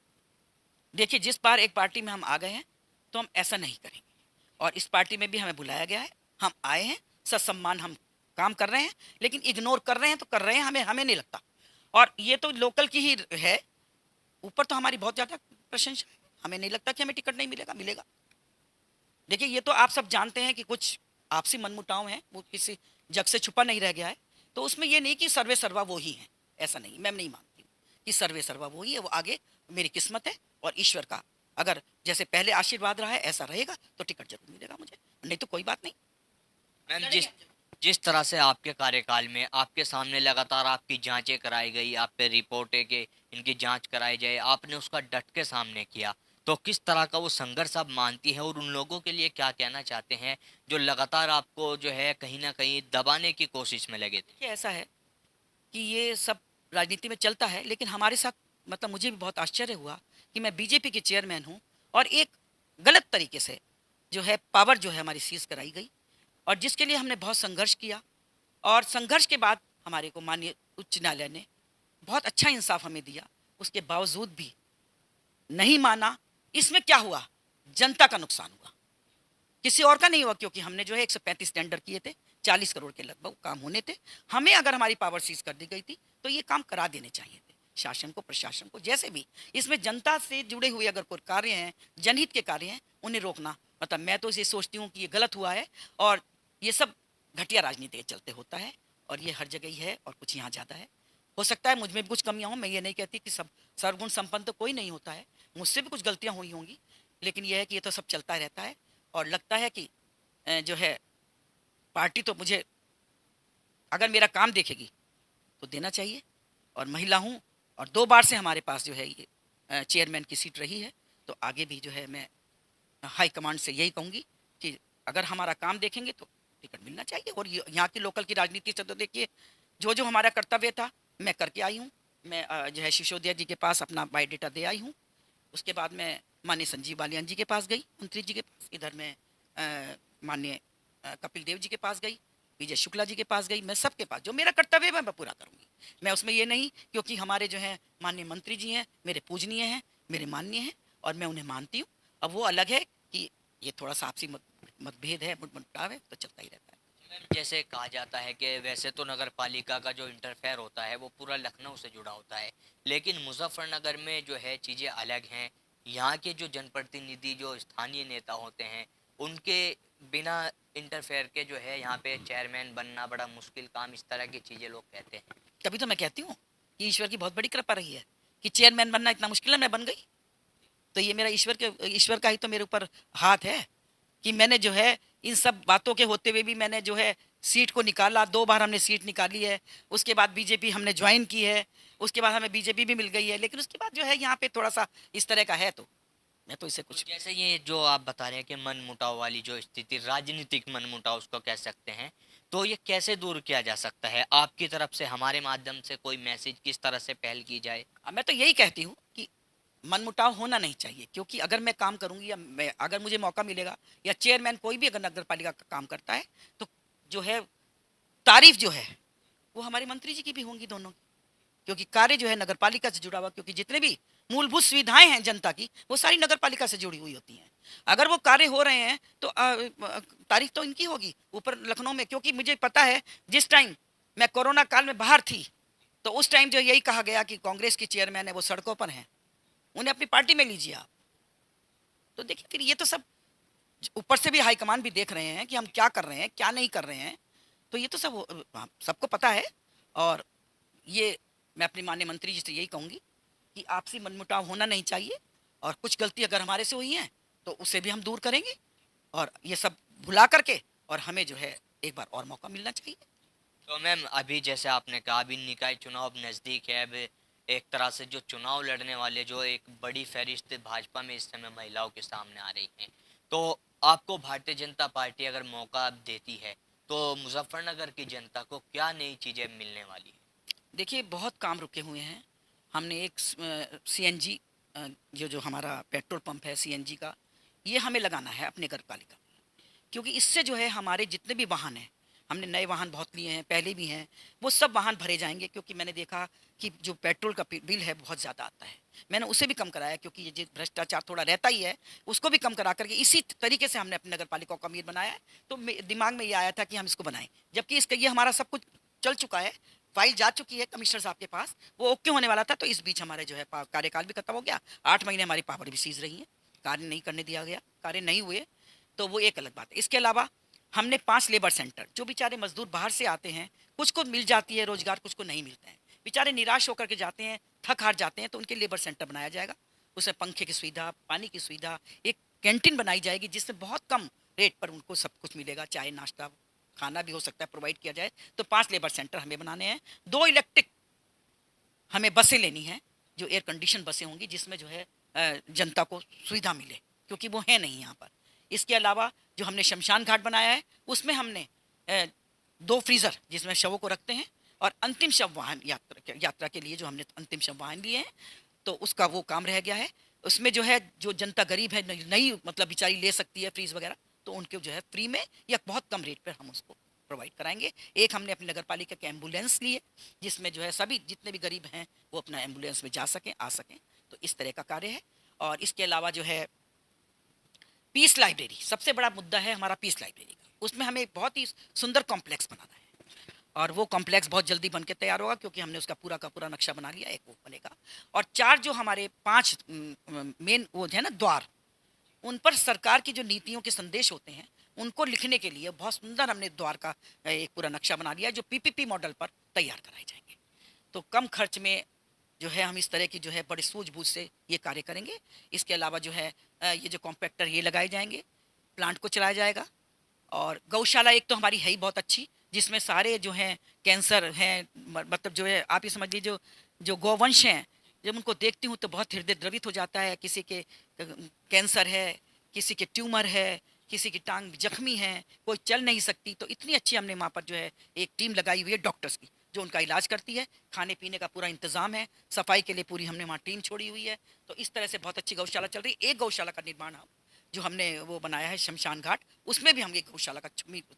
देखिए जिस बार एक पार्टी में हम आ गए हैं तो हम ऐसा नहीं करेंगे, और इस पार्टी में भी हमें बुलाया गया है, हम आए हैं, ससम्मान हम काम कर रहे हैं, लेकिन इग्नोर कर रहे हैं तो कर रहे हैं, हमें हमें नहीं लगता। और ये तो लोकल की ही है, ऊपर तो हमारी बहुत ज़्यादा प्रशंसा है। हमें नहीं लगता कि हमें टिकट नहीं मिलेगा, मिलेगा। देखिए ये तो आप सब जानते हैं कि कुछ आपसी मनमुटाव हैं, वो किसी जग से छुपा नहीं रह गया है। तो उसमें ये नहीं कि सर्वे सर्वा वो ही है, ऐसा नहीं, मैं नहीं मानती हूँ कि सर्वे सर्वा वो ही है। वो आगे मेरी किस्मत है और ईश्वर का अगर जैसे पहले आशीर्वाद रहा है ऐसा रहेगा तो टिकट जरूर मिलेगा मुझे, नहीं तो कोई बात नहीं। मैम, लड़ेंगे जिस हम जरूर। जिस तरह से आपके कार्यकाल में आपके सामने लगातार आपकी जांचें कराई गई, आप पे रिपोर्टें कि इनकी जांच कराई जाए, आपने उसका डट के सामने किया, तो किस तरह का वो संघर्ष आप मानती हैं और उन लोगों के लिए क्या कहना चाहते हैं जो लगातार आपको जो है कहीं ना कहीं दबाने की कोशिश में लगे थे? देखिए ऐसा है कि ये सब राजनीति में चलता है, लेकिन हमारे साथ मतलब मुझे भी बहुत आश्चर्य हुआ कि मैं बीजेपी के चेयरमैन हूँ और एक गलत तरीके से जो है पावर जो है हमारी सीज कराई गई, और जिसके लिए हमने बहुत संघर्ष किया। और संघर्ष के बाद हमारे को माननीय उच्च न्यायालय ने बहुत अच्छा इंसाफ हमें दिया, उसके बावजूद भी नहीं माना। इसमें क्या हुआ, जनता का नुकसान हुआ, किसी और का नहीं हुआ, क्योंकि हमने जो है 135 टेंडर किए थे, 40 करोड़ के लगभग काम होने थे। हमें अगर हमारी पावर सीज कर दी गई थी तो ये काम करा देने चाहिए थे, शासन को प्रशासन को, जैसे भी इसमें जनता से जुड़े हुए अगर कोई कार्य हैं, जनहित के कार्य हैं, उन्हें रोकना, मतलब मैं तो इसे सोचती हूँ कि ये गलत हुआ है। और ये सब घटिया राजनीति के चलते होता है, और ये हर जगह ही है और कुछ यहाँ ज़्यादा है। हो सकता है मुझ में भी कुछ कमियाँ हों, मैं ये नहीं कहती कि सब सर्वगुण संपन्न तो कोई नहीं होता है, मुझसे भी कुछ गलतियाँ हुई होंगी, लेकिन यह है कि ये तो सब चलता रहता है। और लगता है कि जो है पार्टी तो मुझे अगर मेरा काम देखेगी तो देना चाहिए। और महिला हूँ और 2 बार से हमारे पास जो है ये चेयरमैन की सीट रही है, तो आगे भी जो है मैं हाई कमांड से यही कहूँगी कि अगर हमारा काम देखेंगे तो टिकट मिलना चाहिए। और यहाँ की लोकल की राजनीति से तो देखिए जो जो हमारा कर्तव्य था मैं करके आई हूँ। मैं जो है सिसोदिया जी के पास अपना बायोडेटा दे आई हूँ। उसके बाद मैं माननीय संजीव बालियान जी के पास गई, मंत्री जी के पास, इधर मैं माननीय कपिल देव जी के पास गई, विजय शुक्ला जी के पास गई, मैं सबके पास जो मेरा कर्तव्य है मैं पूरा करूंगी। मैं उसमें ये नहीं, क्योंकि हमारे जो है माननीय मंत्री जी हैं, मेरे पूजनीय हैं, मेरे माननीय हैं और मैं उन्हें मानती हूँ। अब वो अलग है कि ये थोड़ा सा आपसी मतभेद है, मुठभेड़ है, तो चलता ही रहता है। जैसे कहा जाता है कि वैसे तो नगर पालिका का जो इंटरफेयर होता है वो पूरा लखनऊ से जुड़ा होता है, लेकिन मुजफ्फरनगर में जो है चीज़ें अलग हैं। यहाँ के जो जनप्रतिनिधि जो स्थानीय नेता होते हैं उनके बिना इंटरफेयर के जो है यहाँ पे चेयरमैन बनना बड़ा मुश्किल काम, इस तरह की चीज़ें लोग कहते हैं। तभी तो मैं कहती हूँ कि ईश्वर की बहुत बड़ी कृपा रही है कि चेयरमैन बनना इतना मुश्किल है, मैं बन गई। तो ये मेरा ईश्वर का ही तो मेरे ऊपर हाथ है कि मैंने जो है इन सब बातों के होते हुए भी मैंने जो है सीट को निकाला। 2 बार हमने सीट निकाली है, उसके बाद बीजेपी हमने ज्वाइन की है, उसके बाद हमें बीजेपी भी मिल गई है, लेकिन उसके बाद जो है यहाँ पे थोड़ा सा इस तरह का है, तो मैं तो इसे तो कुछ जैसे ये जो आप बता रहे हैं कि मन मुटाव वाली जो स्थिति, राजनीतिक मन मुटाव उसको कह सकते हैं, तो ये कैसे दूर किया जा सकता है आपकी तरफ से, हमारे माध्यम से कोई मैसेज किस तरह से पहल की जाए? मैं तो यही कहती हूँ कि मनमुटाव होना नहीं चाहिए, क्योंकि अगर मैं काम करूंगी या मैं अगर मुझे मौका मिलेगा या चेयरमैन कोई भी अगर नगर पालिका का काम करता है तो जो है तारीफ जो है वो हमारे मंत्री जी की भी होंगी दोनों की, क्योंकि कार्य जो है नगर पालिका से जुड़ा हुआ, क्योंकि जितने भी मूलभूत सुविधाएं हैं जनता की वो सारी नगर पालिका से जुड़ी हुई होती हैं। अगर वो कार्य हो रहे हैं तो तारीफ तो इनकी होगी ऊपर लखनऊ में, क्योंकि मुझे पता है जिस टाइम मैं कोरोना काल में बाहर थी तो उस टाइम जो यही कहा गया कि कांग्रेस की चेयरमैन है वो सड़कों पर हैं, उन्हें अपनी पार्टी में लीजिए आप। तो देखिए फिर ये तो सब ऊपर से भी हाईकमान भी देख रहे हैं कि हम क्या कर रहे हैं क्या नहीं कर रहे हैं, तो ये तो सब सबको पता है। और ये मैं अपने माननीय मंत्री जी से यही कहूँगी कि आपसी मनमुटाव होना नहीं चाहिए, और कुछ गलती अगर हमारे से हुई है तो उसे भी हम दूर करेंगे, और ये सब भुला करके और हमें जो है एक बार और मौका मिलना चाहिए। तो मैम, अभी जैसे आपने कहा अभी निकाय चुनाव अब नज़दीक है, अब एक तरह से जो चुनाव लड़ने वाले जो एक बड़ी फहरिस्त भाजपा में इस समय महिलाओं के सामने आ रही हैं, तो आपको भारतीय जनता पार्टी अगर मौका अब देती है तो मुजफ्फरनगर की जनता को क्या नई चीज़ें मिलने वाली है? देखिए बहुत काम रुके हुए हैं। हमने एक सीएनजी जो जो हमारा पेट्रोल पंप है सीएनजी का, ये हमें लगाना है अपने नगर पालिका, क्योंकि इससे जो है हमारे जितने भी वाहन हैं, हमने नए वाहन बहुत लिए हैं पहले भी हैं, वो सब वाहन भरे जाएंगे। क्योंकि मैंने देखा कि जो पेट्रोल का बिल है बहुत ज़्यादा आता है, मैंने उसे भी कम कराया, क्योंकि ये जो भ्रष्टाचार थोड़ा रहता ही है उसको भी कम करा करके इसी तरीके से हमने अपनी नगर पालिका को अमीर बनाया है। तो दिमाग में ये आया था कि हम इसको बनाएं, जबकि इसका ये हमारा सब कुछ चल चुका है, फाइल जा चुकी है कमिश्नर साहब के पास, वो ओके होने वाला था। तो इस बीच हमारे जो है कार्यकाल भी खत्म हो गया, 8 महीने हमारी पावर भी सीज रही है, कार्य नहीं करने दिया गया, कार्य नहीं हुए, तो वो एक अलग बात है। इसके अलावा हमने 5 लेबर सेंटर, जो बेचारे मजदूर बाहर से आते हैं, कुछ को मिल जाती है रोजगार, कुछ को नहीं मिलता है, बेचारे निराश होकर के जाते हैं, थक हार जाते हैं, तो उनके लेबर सेंटर बनाया जाएगा। उसमें पंखे की सुविधा, पानी की सुविधा, एक कैंटीन बनाई जाएगी जिससे बहुत कम रेट पर उनको सब कुछ मिलेगा, चाय नाश्ता खाना भी हो सकता है प्रोवाइड किया जाए। तो 5 लेबर सेंटर हमें बनाने हैं। 2 इलेक्ट्रिक हमें बसें लेनी हैं, जो एयर कंडीशन बसें होंगी, जिसमें जो है जनता को सुविधा मिले, क्योंकि वो है नहीं यहाँ पर। इसके अलावा जो हमने शमशान घाट बनाया है, उसमें हमने 2 फ्रीज़र जिसमें शवों को रखते हैं, और अंतिम शव वाहन यात्रा के लिए जो हमने अंतिम शव वाहन लिए हैं, तो उसका वो काम रह गया है। उसमें जो है, जो जनता गरीब है, नहीं मतलब बेचारी ले सकती है फ्रीज वगैरह, तो उनके जो है फ्री में या बहुत कम रेट पर हम उसको प्रोवाइड कराएंगे। एक हमने अपनी नगर पालिका के एम्बुलेंस लिए, जिसमें जो है सभी जितने भी गरीब हैं वो अपना एम्बुलेंस में जा सकें, आ सकें। तो इस तरह का कार्य है। और इसके अलावा जो है पीस लाइब्रेरी, सबसे बड़ा मुद्दा है हमारा पीस लाइब्रेरी का। उसमें हमें बहुत ही सुंदर कॉम्प्लेक्स बनाना है, और वो कॉम्प्लेक्स बहुत जल्दी बन के तैयार होगा, क्योंकि हमने उसका पूरा का पूरा नक्शा बना लिया, एक वो बनेगा। और 4 जो हमारे 5 मेन वो है ना द्वार, उन पर सरकार की जो नीतियों के संदेश होते हैं, उनको लिखने के लिए बहुत सुंदर हमने द्वार का एक पूरा नक्शा बना लिया, जो पीपीपी मॉडल पर तैयार कराए जाएंगे। तो कम खर्च में जो है हम इस तरह की जो है बड़ी सूझबूझ से ये कार्य करेंगे। इसके अलावा जो है ये जो कॉम्पैक्टर ये लगाए जाएंगे, प्लांट को चलाया जाएगा। और गौशाला एक तो हमारी है ही बहुत अच्छी, जिसमें सारे जो हैं कैंसर हैं, मतलब जो है आप ये समझ लीजिए, जो जो गौवंश हैं, जब उनको देखती हूँ तो बहुत हृदय द्रवित हो जाता है। किसी के कैंसर है, किसी के ट्यूमर है, किसी की टांग जख्मी है, कोई चल नहीं सकती, तो इतनी अच्छी हमने वहाँ पर जो है एक टीम लगाई हुई है डॉक्टर्स की, जो उनका इलाज करती है। खाने पीने का पूरा इंतजाम है, सफाई के लिए पूरी हमने वहाँ टीम छोड़ी हुई है। तो इस तरह से बहुत अच्छी गौशाला चल रही है। एक गौशाला का निर्माण हम जो हमने वो बनाया है शमशान घाट, उसमें भी हम एक गौशाला का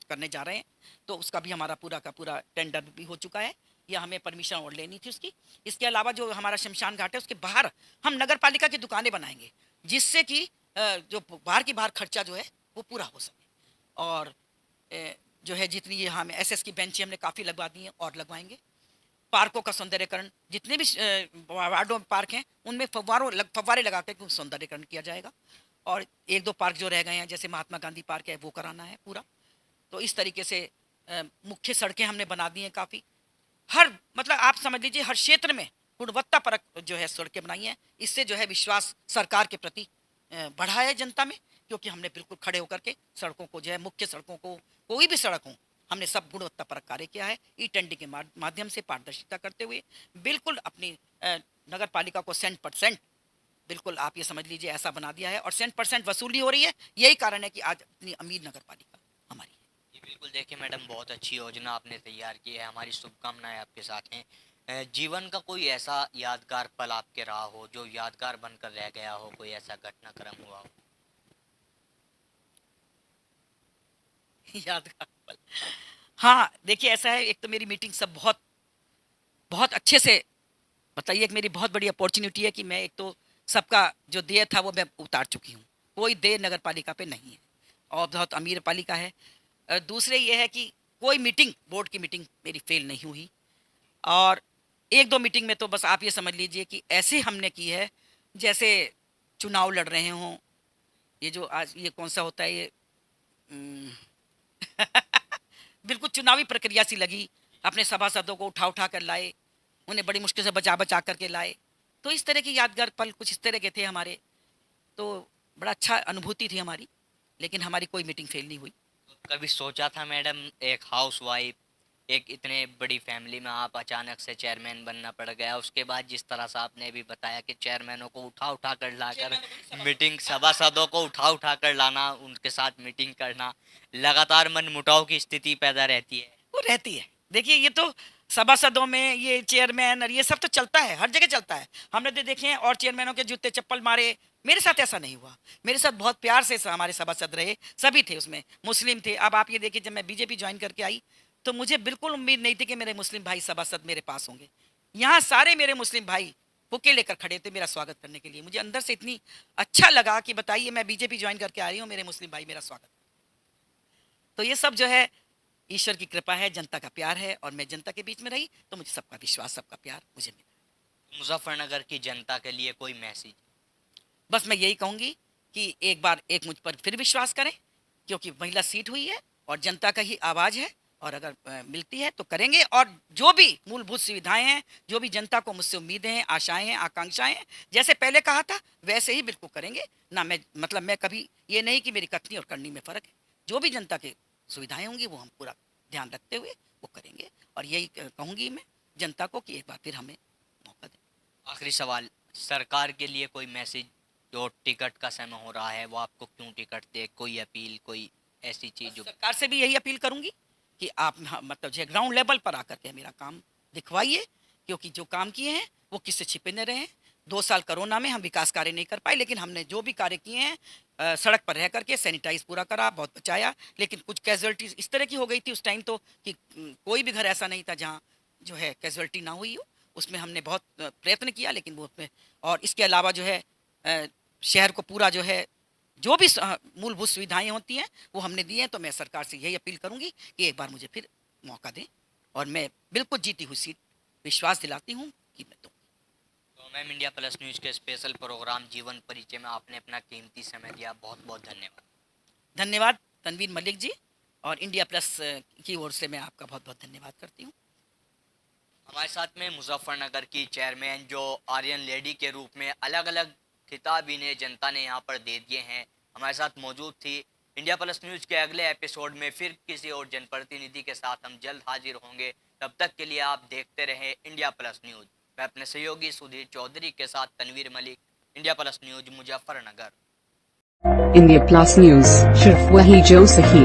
करने जा रहे हैं। तो उसका भी हमारा पूरा का पूरा टेंडर भी हो चुका है, या हमें परमिशन और लेनी थी उसकी। इसके अलावा जो हमारा शमशान घाट है, उसके बाहर हम नगर पालिका की दुकानें बनाएंगे, जिससे कि जो बाहर की बाहर खर्चा जो है वो पूरा हो सके। और जो है जितनी ये हमें एसएस की बेंचें हमने काफ़ी लगवा दी हैं और लगवाएंगे। पार्कों का सौंदर्यकरण, जितने भी वार्डों में पार्क हैं, उनमें फव्वारे लगा के सौंदर्यकरण किया जाएगा। और 1-2 पार्क जो रह गए हैं, जैसे महात्मा गांधी पार्क है, वो कराना है पूरा। तो इस तरीके से मुख्य सड़कें हमने बना दी हैं काफ़ी। हर मतलब आप समझ लीजिए हर क्षेत्र में गुणवत्ता परक जो है सड़कें बनाई हैं। इससे जो है विश्वास सरकार के प्रति बढ़ा है जनता में, क्योंकि हमने बिल्कुल खड़े होकर के सड़कों को जो है, मुख्य सड़कों को, कोई भी सड़क हो, हमने सब गुणवत्ता परक कार्य किया है। ई टेंडरिंग के माध्यम से पारदर्शिता करते हुए बिल्कुल अपनी नगर पालिका को 100% बिल्कुल आप ये समझ लीजिए ऐसा बना दिया है, और 100% वसूली हो रही है। यही कारण है कि आज इतनी अमीर नगर पालिका हमारी है। जी बिल्कुल, देखिए मैडम, बहुत अच्छी योजना आपने तैयार की है, हमारी शुभकामनाएं आपके साथ हैं। जीवन का कोई ऐसा यादगार पल आपके रहा हो जो यादगार बनकर रह गया हो, कोई ऐसा घटनाक्रम हुआ हो? यादगार पल, हाँ देखिए ऐसा है, एक तो मेरी मीटिंग सब बहुत बहुत अच्छे से, बताइए, एक मेरी बहुत बड़ी अपॉर्चुनिटी है कि मैं एक तो सबका जो देय था वो मैं उतार चुकी हूँ। कोई देय नगर पालिका पे नहीं है, और बहुत अमीर पालिका है। दूसरे ये है कि कोई मीटिंग, बोर्ड की मीटिंग मेरी फेल नहीं हुई। और 1-2 मीटिंग में तो बस आप ये समझ लीजिए कि ऐसे हमने की है जैसे चुनाव लड़ रहे हों। ये जो आज ये कौन सा होता है ये उम, बिल्कुल चुनावी प्रक्रिया सी लगी। अपने सभासदों को उठा उठा कर लाए, उन्हें बड़ी मुश्किल से बचा बचा करके लाए। तो इस तरह की यादगार पल कुछ इस तरह के थे हमारे। तो बड़ा अच्छा अनुभूति थी हमारी, लेकिन हमारी कोई मीटिंग फेल नहीं हुई। कभी सोचा था मैडम, एक हाउसवाइफ, एक इतने बड़ी फैमिली में आप अचानक से चेयरमैन बनना पड़ गया, उसके बाद जिस तरह से आपने भी बताया कि चेयरमैनों को उठा उठा कर लाकर मीटिंग, सभासदों को उठा उठा कर लाना, उनके साथ मीटिंग करना, लगातार मनमुटाव की स्थिति पैदा रहती है। वो रहती है। देखिए ये तो सभासदों में ये चेयरमैन और ये सब तो चलता है, हर जगह चलता है। हमने तो देखे हैं और चेयरमैनों के जूते चप्पल मारे। मेरे साथ ऐसा नहीं हुआ। मेरे साथ बहुत प्यार से हमारे सभासद रहे, सभी थे उसमें, मुस्लिम थे। अब आप ये देखिए, जब मैं बीजेपी ज्वाइन करके आई तो मुझे बिल्कुल उम्मीद नहीं थी कि मेरे मुस्लिम भाई सभासद मेरे पास होंगे। यहाँ सारे मेरे मुस्लिम भाई बुके लेकर खड़े थे मेरा स्वागत करने के लिए। मुझे अंदर से इतनी अच्छा लगा कि बताइए, मैं बीजेपी ज्वाइन करके आ रही हूँ, मेरे मुस्लिम भाई मेरा स्वागत। तो ये सब जो है ईश्वर की कृपा है, जनता का प्यार है, और मैं जनता के बीच में रही तो मुझे सबका विश्वास, सबका प्यार मुझे मिला। मुजफ्फरनगर की जनता के लिए कोई मैसेज? बस मैं यही कहूँगी कि एक बार एक मुझ पर फिर विश्वास करें, क्योंकि महिला सीट हुई है और जनता का ही आवाज़ है, और अगर मिलती है तो करेंगे। और जो भी मूलभूत सुविधाएं हैं, जो भी जनता को मुझसे उम्मीदें हैं, आशाएं हैं, आकांक्षाएं हैं, जैसे पहले कहा था वैसे ही बिल्कुल करेंगे ना। मैं मतलब मैं कभी ये नहीं कि मेरी कथनी और करनी में फ़र्क है। जो भी जनता की सुविधाएं होंगी वो हम पूरा ध्यान रखते हुए वो करेंगे। और यही कहूँगी मैं जनता को कि एक बार फिर हमें मौका दें। आखिरी सवाल, सरकार के लिए कोई मैसेज? जो टिकट का समय हो रहा है वो आपको क्यों टिकट दे, कोई अपील, कोई ऐसी चीज जो सरकार से भी यही अपील करूंगी कि आप मतलब जो ग्राउंड लेवल पर आकर के मेरा काम दिखवाइए, क्योंकि जो काम किए हैं वो किससे छिपे न रहे हैं। 2 साल कोरोना में हम विकास कार्य नहीं कर पाए, लेकिन हमने जो भी कार्य किए हैं सड़क पर रह करके सैनिटाइज पूरा करा, बहुत बचाया। लेकिन कुछ कैजुअलिटीज इस तरह की हो गई थी उस टाइम तो कि कोई भी घर ऐसा नहीं था जहाँ जो है कैजुअलिटी ना हुई हो। उसमें हमने बहुत प्रयत्न किया, लेकिन वो उसमें, और इसके अलावा जो है शहर को पूरा जो है जो भी मूलभूत सुविधाएं होती हैं वो हमने दी हैं। तो मैं सरकार से यही अपील करूंगी कि एक बार मुझे फिर मौका दें, और मैं बिल्कुल जीती हुई सीट विश्वास दिलाती हूँ कि मैं दूँ। तो मैम, इंडिया प्लस न्यूज के स्पेशल प्रोग्राम जीवन परिचय में आपने अपना कीमती समय दिया, बहुत बहुत धन्यवाद। धन्यवाद तनवीर मलिक जी, और इंडिया प्लस की ओर से मैं आपका बहुत बहुत धन्यवाद करती हूँ। हमारे साथ में मुजफ्फरनगर की चेयरमैन जो आर्यन लेडी के रूप में अलग अलग खिताब इन्हें जनता ने यहाँ पर दे दिए हैं, हमारे साथ मौजूद थी। इंडिया प्लस न्यूज के अगले एपिसोड में फिर किसी और जनप्रतिनिधि के साथ हम जल्द हाजिर होंगे। तब तक के लिए आप देखते रहें इंडिया प्लस न्यूज। मैं अपने सहयोगी सुधीर चौधरी के साथ Tanveer Malik, India plus news, Muzaffarnagar. India plus news, सिर्फ वही जो सही।